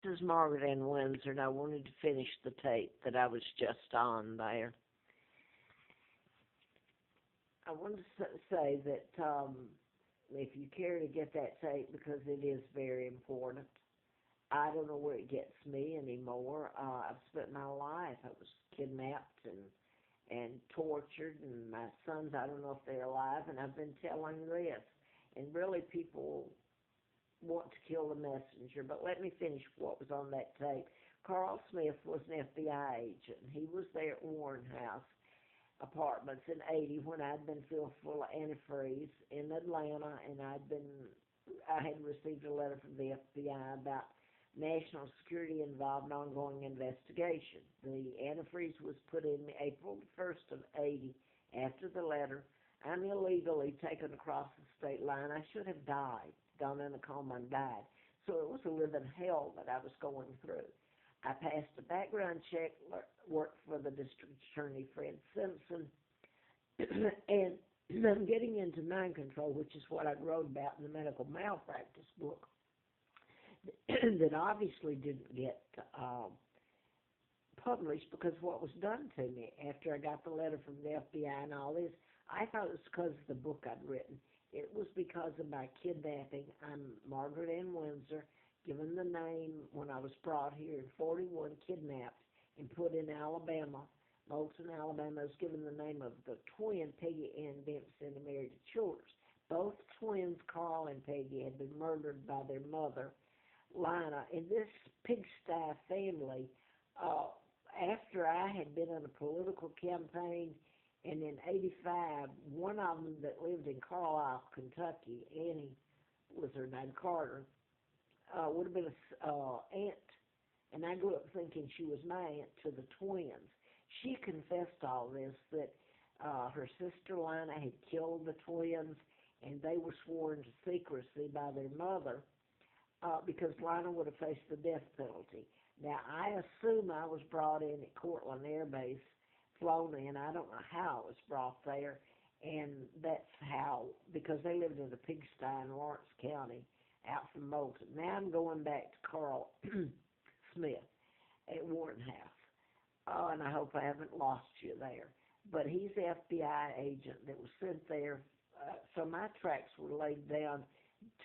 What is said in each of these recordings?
is Margaret Ann Windsor, and I wanted to finish the tape that I was just on there. I wanted to say that if you care to get that tape, because it is very important. I don't know where it gets me anymore. I've spent my life. I was kidnapped and tortured, and my sons, I don't know if they're alive, and I've been telling this. And really, people want to kill the messenger. But let me finish what was on that tape. Carl Smith was an FBI agent. He was there at Warren House Apartments in '80 when I'd been filled full of antifreeze in Atlanta, and I had received a letter from the FBI about national security involved in ongoing investigation. The antifreeze was put in April 1st of '80. After the letter, I'm illegally taken across the state line. I should have died, gone in a coma and died. So it was a living hell that I was going through. I passed a background check, worked for the district attorney, Fred Simpson, and I'm getting into mind control, which is what I wrote about in the medical malpractice book, that obviously didn't get published because what was done to me after I got the letter from the FBI and all this. I thought it was because of the book I'd written. It was because of my kidnapping. I'm Margaret Ann Windsor, given the name when I was brought here in '41, kidnapped and put in Alabama, Moulton, Alabama. I was given the name of the twin, Peggy Ann Dempsey, and married to Childers. Both twins, Carl and Peggy, had been murdered by their mother, Lina. In this pigsty family, after I had been in a political campaign, and in '85, one of them that lived in Carlisle, Kentucky, Annie was her name, Carter, would have been an aunt. And I grew up thinking she was my aunt to the twins. She confessed all this, that her sister Lina had killed the twins, and they were sworn to secrecy by their mother because Lina would have faced the death penalty. Now, I assume I was brought in at Cortland Air Base, flown in. I don't know how I was brought there, and that's how, because they lived in a pigsty in Lawrence County out from Moulton. Now I'm going back to Carl Smith at Warren House, and I hope I haven't lost you there. But he's the FBI agent that was sent there, so my tracks were laid down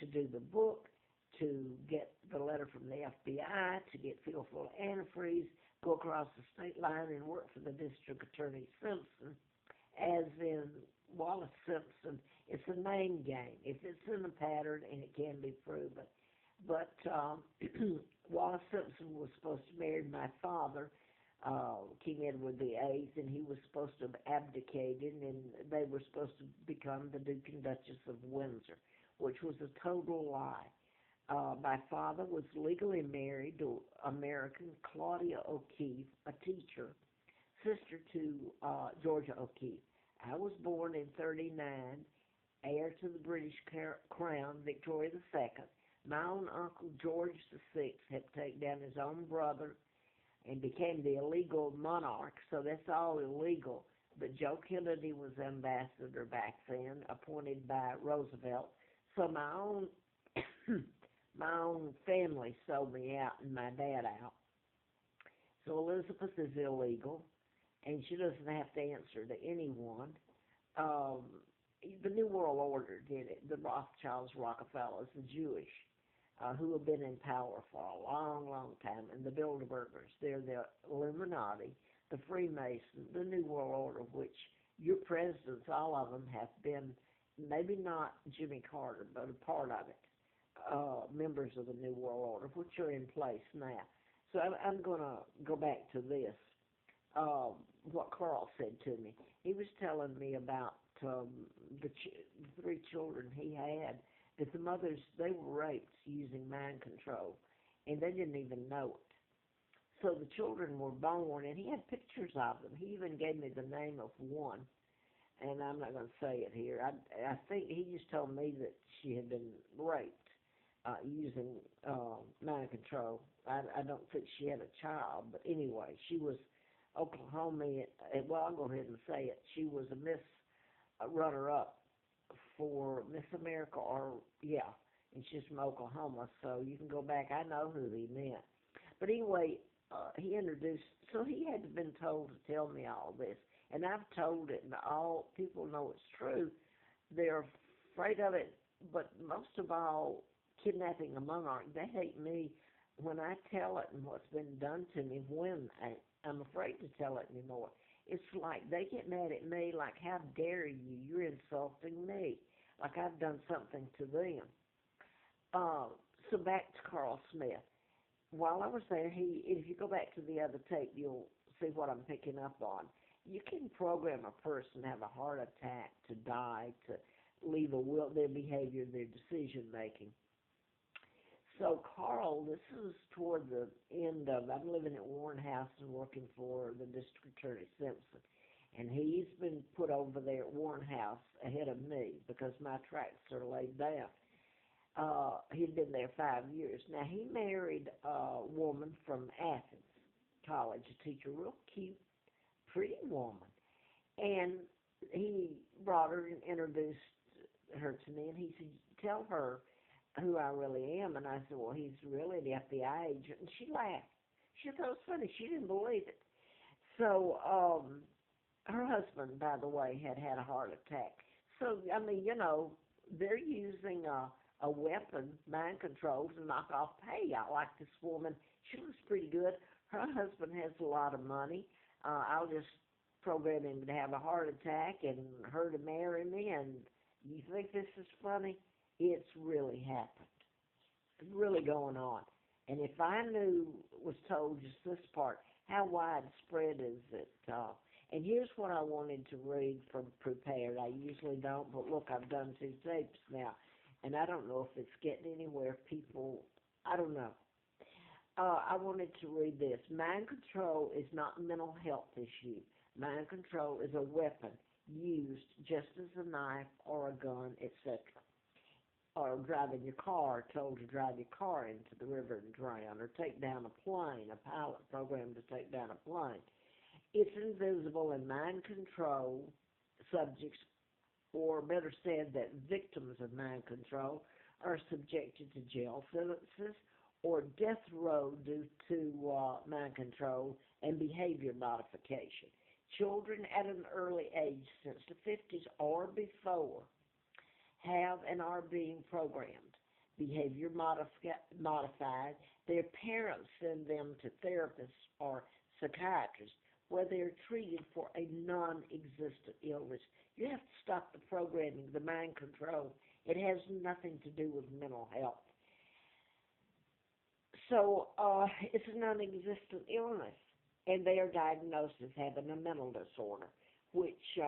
to do the book, to get the letter from the FBI, to get filled full of antifreeze, go across the state line and work for the district attorney Simpson, as in Wallace Simpson. It's a name game. If it's in a pattern and it can be proven. But Wallace Simpson was supposed to marry my father, King Edward VIII, and he was supposed to have abdicated, and they were supposed to become the Duke and Duchess of Windsor, which was a total lie. My father was legally married to American Claudia O'Keefe, a teacher, sister to Georgia O'Keefe. I was born in '39, heir to the British crown, Victoria II. My own uncle, George VI, had taken down his own brother and became the illegal monarch, so that's all illegal. But Joe Kennedy was ambassador back then, appointed by Roosevelt. So my own family sold me out and my dad out. So Elizabeth is illegal, and she doesn't have to answer to anyone. The New World Order did it, the Rothschilds, Rockefellers, the Jewish, who have been in power for a long, long time, and the Bilderbergers. They're the Illuminati, the Freemasons, the New World Order, which your presidents, all of them, have been, maybe not Jimmy Carter, but a part of it. Members of the New World Order, which are in place now. So I'm going to go back to this, what Carl said to me. He was telling me about the three children he had, that the mothers, they were raped using mind control, and they didn't even know it. So the children were born, and he had pictures of them. He even gave me the name of one, and I'm not going to say it here. I think he just told me that she had been raped. Using mind control. I don't think she had a child, but anyway, she was Oklahoma. Well, I'll go ahead and say it. She was a Miss runner-up for Miss America, and she's from Oklahoma, so you can go back. I know who he meant. But anyway, he introduced, so he had been told to tell me all this. And I've told it, and all people know it's true. They're afraid of it, but most of all, kidnapping a monarch, they hate me when I tell it and what's been done to me when I'm afraid to tell it anymore. It's like they get mad at me, like, how dare you? You're insulting me. Like I've done something to them. So back to Carl Smith. While I was there, if you go back to the other tape, you'll see what I'm picking up on. You can program a person to have a heart attack, to die, to leave a will, their behavior, their decision making. So Carl, this is toward the end of, I'm living at Warren House and working for the District Attorney Simpson. And he's been put over there at Warren House ahead of me because my tracks are laid down. He'd been there 5 years. Now, he married a woman from Athens College, a teacher, real cute, pretty woman. And he brought her and introduced her to me, and he said, tell her who I really am. And I said, well, he's really the FBI agent. And she laughed. She thought it was funny. She didn't believe it. So her husband, by the way, had a heart attack. So, I mean, they're using a weapon, mind control, to knock off pay. I like this woman. She looks pretty good. Her husband has a lot of money. I'll just program him to have a heart attack and her to marry me. And you think this is funny? It's really happened. It's really going on. And if I was told just this part, how widespread is it? And here's what I wanted to read from Prepared. I usually don't, but look, I've done 2 tapes now. And I don't know if it's getting anywhere. People, I don't know. I wanted to read this. Mind control is not a mental health issue. Mind control is a weapon used just as a knife or a gun, etc. Or driving your car, told to drive your car into the river and drown, or take down a plane, a pilot programmed to take down a plane. It's invisible, and mind control subjects, or better said, that victims of mind control are subjected to jail sentences or death row due to mind control and behavior modification. Children at an early age, since the 50s or before, have and are being programmed, behavior modified. Their parents send them to therapists or psychiatrists where they're treated for a non-existent illness. You have to stop the programming, the mind control. It has nothing to do with mental health. So it's a non-existent illness, and they are diagnosed as having a mental disorder, which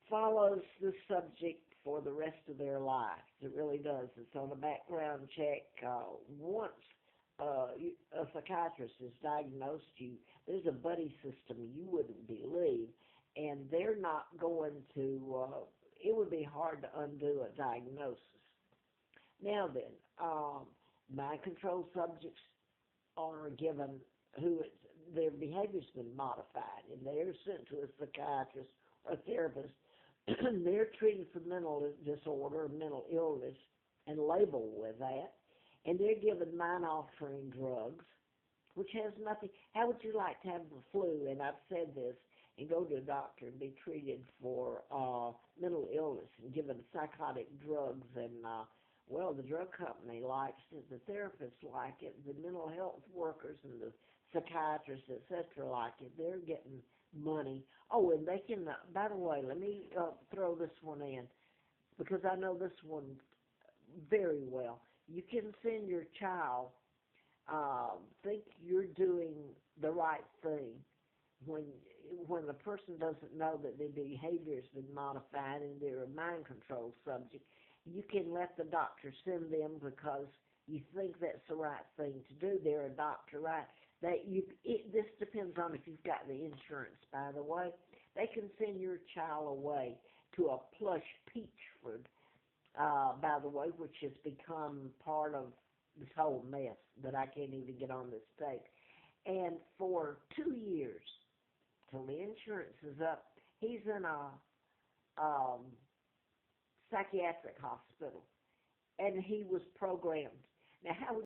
follows the subject for the rest of their lives. It really does. It's on a background check. Once a psychiatrist has diagnosed you, there's a buddy system you wouldn't believe, and they're not going to, it would be hard to undo a diagnosis. Now then, mind control subjects are given their behavior's been modified, and they're sent to a psychiatrist or therapist. They're treated for mental disorder, mental illness, and labeled with that. And they're given mind-altering drugs, which has nothing. How would you like to have the flu? And I've said this, and go to a doctor and be treated for mental illness and given psychotic drugs. And, well, the drug company likes it, the therapists like it, the mental health workers and the psychiatrists, etc., like it. They're getting money. Oh, and they can, by the way, let me throw this one in, because I know this one very well. You can send your child, think you're doing the right thing when the person doesn't know that their behavior has been modified and they're a mind control subject. You can let the doctor send them because you think that's the right thing to do. They're a doctor, right? This depends on if you've got the insurance, by the way. They can send your child away to a plush Peachford, by the way, which has become part of this whole mess that I can't even get on this tape. And for 2 years, till the insurance is up, he's in a psychiatric hospital, and he was programmed. Now, how